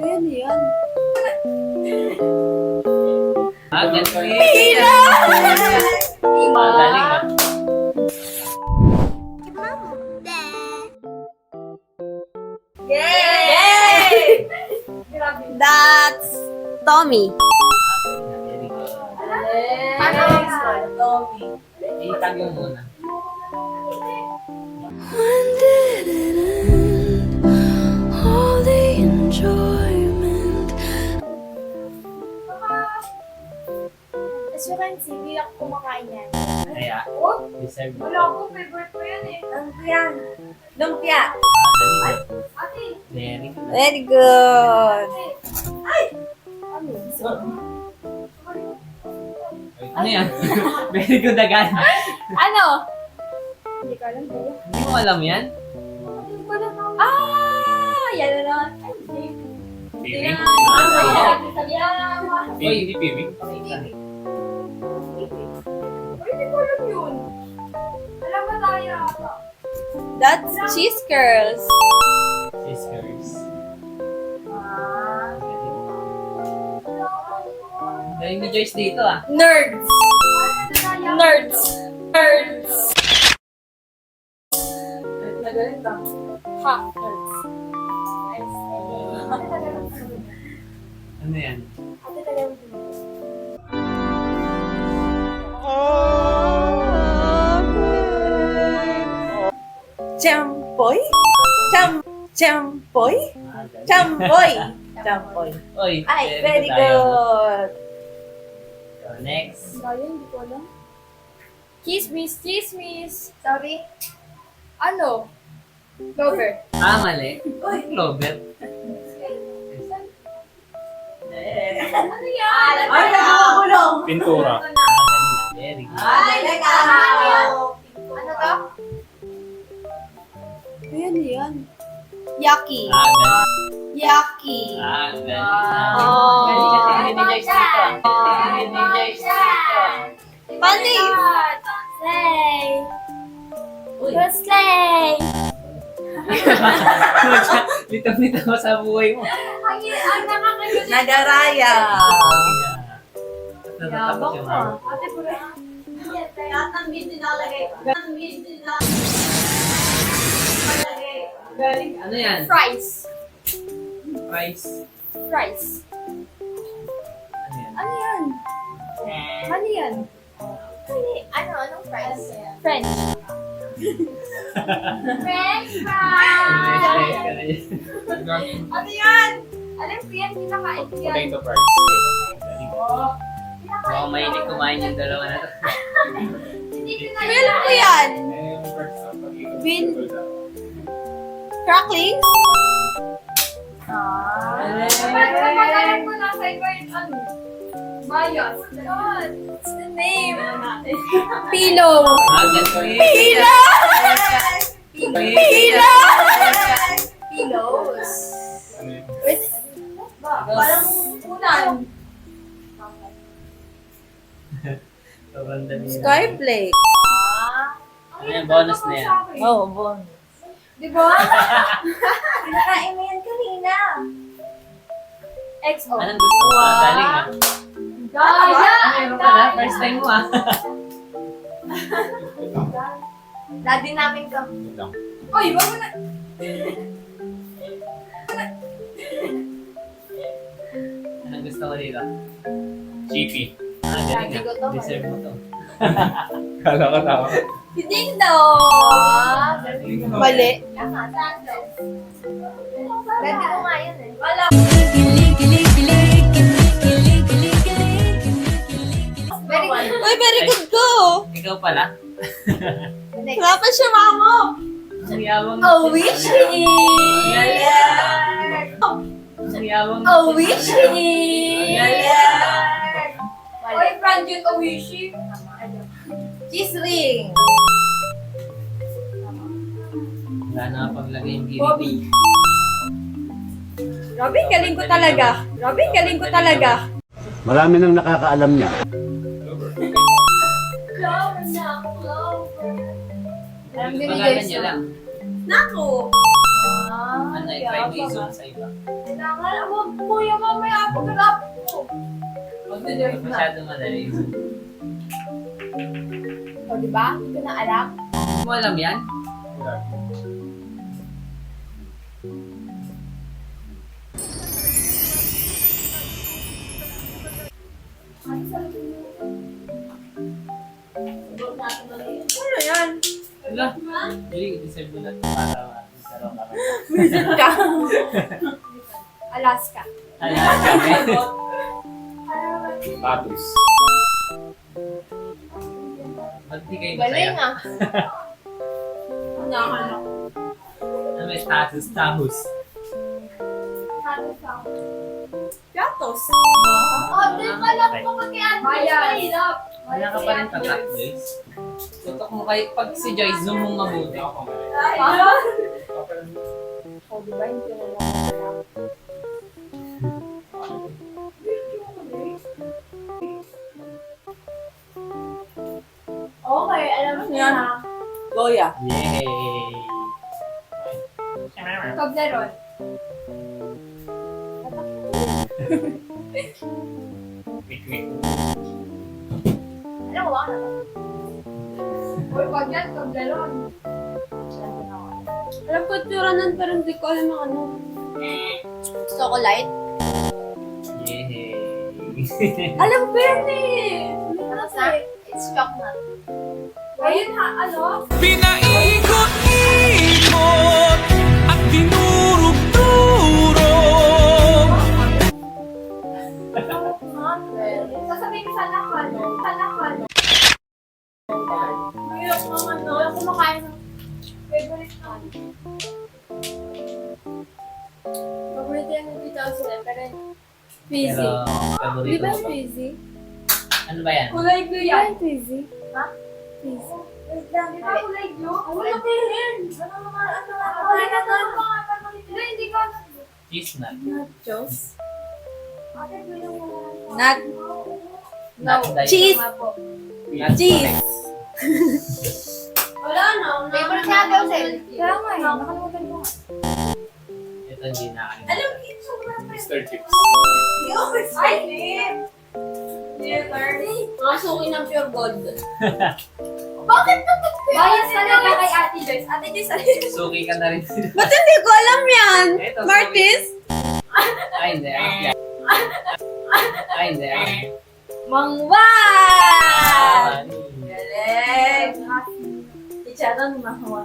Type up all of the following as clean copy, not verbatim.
Ayan yan. Ganito eh. Pila! Galing ah. Yay! That's Tommy. Very good. Ano? Tommy. Itag yung muna. When did it end? All the enjoyment. Assurance, hindi ako kumakain yan. Kaya, Oh, deserve mo. wala akong favorite ko yan eh. Lumpia. Lumpia. Galing ah. Ate, Very good. Very good. ano? Ano yan? Very good agad. Ano? Hindi ko alam ko. Hindi mo alam yan? Hindi ko alam. Ah! Yan na naman. Ay, hindi. Piwing? Ay, Hindi piwing. hindi ko alam yun. Alam ba tayo ata? That's Cheese Curls. Sisters. Ah. Galing ni Joyce dito ah. Nerds. Nerds. Nerds. Nagalit ka. Ha. Nerds. Ano yan? Ate talaga. Champoy? Champoy? Galing. Champoy. Champoy. Oy, Ay, very tayo. good. So, next. Kaya, hindi ko alam. Chismis, chismis. Sorry. Ano? Lover. Mali. Clover. Ano yan? Ay, nakakulong. Pintura. Very good. Ay, nakakulong. Ano to? Ayan yan. Yucky. Galing. Yucky. Galing. Oh. Galing na tingin ni Joyce dito. Tingin ni Joyce dito. Funny. Slay. Uy. Go slay. Lito-lito mo sa buhay mo. Ang nakakagulit. Nagaraya. Natatakot yung araw. Ate, pura. Lahat ng beans nilalagay. Lahat ng beans nilalagay. Ano yan? Fries. Fries. Fries. Ano yan? Ano yan? Ano yan? Ano? Anong fries? French. French fries! Ano yan? Alam ko yan, kinakain ko yan. Potato fries. Mukhang mahilig kumain yung dalawa na to. Hindi ko na Alam ko yan. Bean. Cracklings? Pag-alam ko nasa iba yung ano. Mayas. What's the name? Pillow. Ganito eh. Pila! Pila! Pillows. Wait. Parang ulan. Sobrang dami yan. Skyflake. Ano yan? Bonus na yan. Oh, bon. Diba? Pinakain mo yan kanina. XO. Anong gusto mo? Galing ah. Gaya! Meron ka na? First time mo ah. Daddy namin ka. Yun lang. Oy, wag mo na. Anong gusto ko dito? Chippy. Galing Sabi ko to, ah. Deserve mo to. Kala ka tama. Ding dong! Mali. Tama, tando. Daddy ko nga yun eh. Wala. Very good. Uy, very good ko. Ikaw pala? Wala pa siya, mamo. Ang yabang. Oh, wishy. Ang yabang. Oh, wishy. Oy, Franjut Owishi. Cheese ring. Wala na paglagay yung gilid. Bobby. Robin, galing ko talaga. Robin, galing ko talaga. Marami nang nakakaalam niya. Clover na, clover. Pangalan niya lang. Naku. Ano, try mo i-zoom sa iba. Kailangan, wag kuya, mamaya pag-rap ko. Huwag masyado madali. O, diba? Hindi ko na alam. Hindi mo alam yan? Ano yan? Wala. Hindi, deserve mo na ito para magkaroon ka. Visit ka. Alaska. Ayan, kami. Status. Ba't di kayo Galing masaya? ah. Nakakalak. Ano may status? Tahus. Piatos. Oh, di ka lang po mag-i-advise. Bayan. Mahirap. Wala ka pa rin tatak, Joyce. Tutok mo kay pag si Joyce, zoom mo mabuti. Ayun. O, diba? Hindi ko na lang. Okay, alam mo Yan. na. Goya. Yay! Toblerone. Wait, wait. Alam mo ba ano? Uy, wag yan, Toblerone. Alam ko tsura nun, pero hindi ko alam ang ano. Chocolate? Yay! Alam ko yan eh! Hindi ko kasi. It's chocolate. Ayun ha, ano? Pinaikot-ikot at dinurog-durog. Sasabihin ko sana ako, ano? Sana ako, ano? Mayroon ko naman, no? Yung kumakain ng favorite na, ano? Favorite yan ng 2000, pero fizzy. Pero, favorite Di ba mo yung ba? fizzy? Ano ba yan? Kulay blue yan. Fizzy? Ha? Fizzy. Wait lang, di ba kulay blue? Kulay blue. Ano naman, ano naman? Hindi ko alam. Cheese nut. Nachos? Nut. Nut dahil- Cheese. Nut Cheese. Wala na. Favorite niya daw, Sel. Kaya nga, nakalimutan ko nga. Ito hindi na kain. Alam mo, it's sobrang Mr. Chips. Ay, mga suki ng pure gold. Bakit Bayad talaga kay Ate Joyce. Ate Joyce, Suki ka na rin. Ba't hindi ko alam yan? Ito, Martis? Ay, hindi. Ay, hindi. Mangwan! Galing. Icharan mahawa.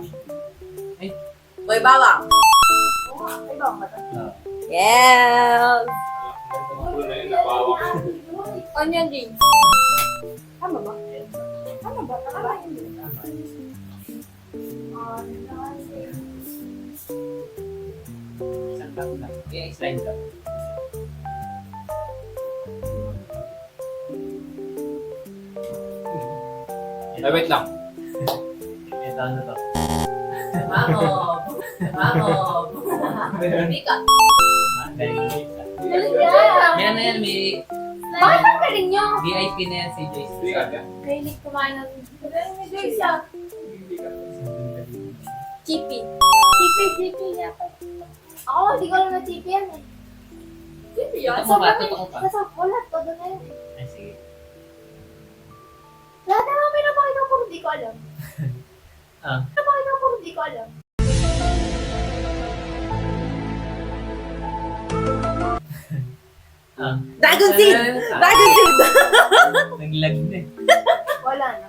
Ay. Boy bawang. Oh. Yes! Wala na yun, napawak. onion rings. Tama ba? Tama ba? Tama hindi. Isang cup lang. Okay, slime lang. Ay, wait lang. Ito, ano to? Mamob! Mamob! Hindi ka. Ah, galing. Galing yan. Yan na yan, may Bakit ang galing nyo? VIP na yan si Joyce. Hindi ka dyan. Mahilig kumain ng... Galing ni Joyce ah. Hindi ka. Chippy. Chippy niya. Ako, hindi ko alam na chippy yan eh. Chippy yan? Totoo ba? Totoo ba? Sa ulat, todo na yun eh. Ay, sige. Lahat naman pinapakita ko, hindi ko alam. Ah. Pinapakita ko, hindi ko alam. Ah. Dragon Seed! Dragon Seed! Naglag na eh. Wala na.